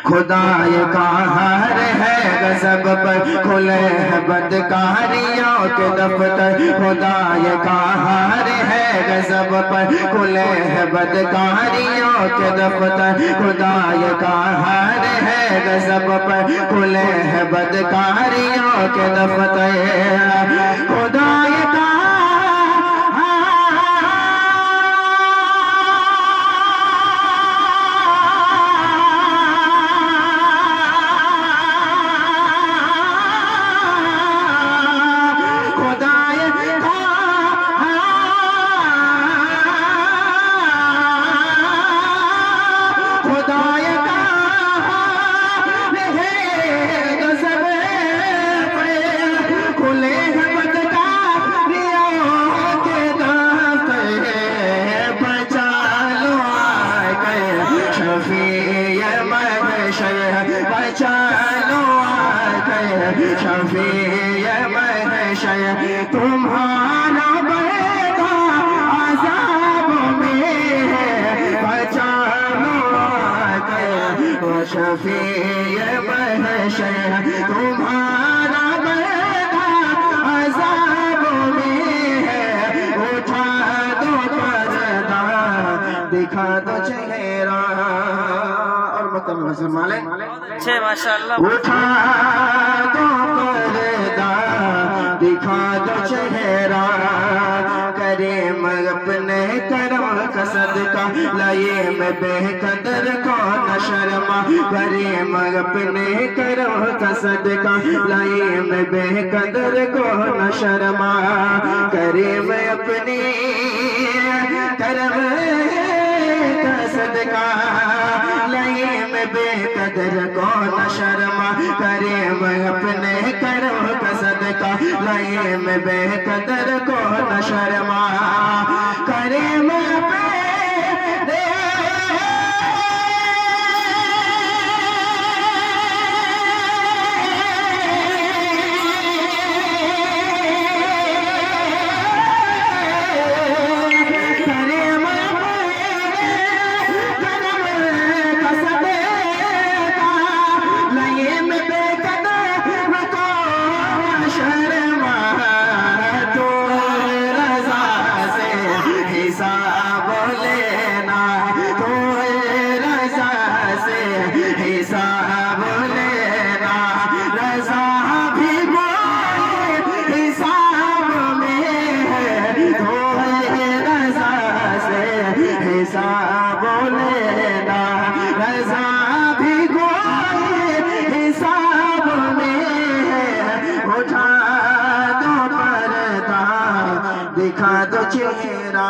خدا یہ قہر ہے غضب پر کھلے ہیں بدکاریوں کے دفتر خدا یہ قہر ہے غضب پر کھلے ہیں بدکاریوں کے دفتر خدا یہ قہر ہے غضب پر کھلے ہیں بدکاریوں کے دفتر خدا یہ شفیع محشر تمہارا بیٹا عذاب میں ہے بچانو آتے شفیع محشر تمہارا بیٹا عذاب میں ہے اٹھا دو پردہ دکھا دو چہرہ اور مطلب حضور مالک ماشاءاللہ اٹھا دو پردہ دکھا دو چہرہ کریم اپنے کرم کا صدقہ لائے میں بے قدر کو نہ شرما کریم اپنے کرم کا صدقہ لائے میں بے قدر کو نہ شرما کریم اپنے کرم کا صدقہ لائے میں بے قدر کو نہ شرما کریم اپنے کرم کا صدقہ لائے میں بے قدر کو نہ شرما کریم اپنے دکھا دو چہرہ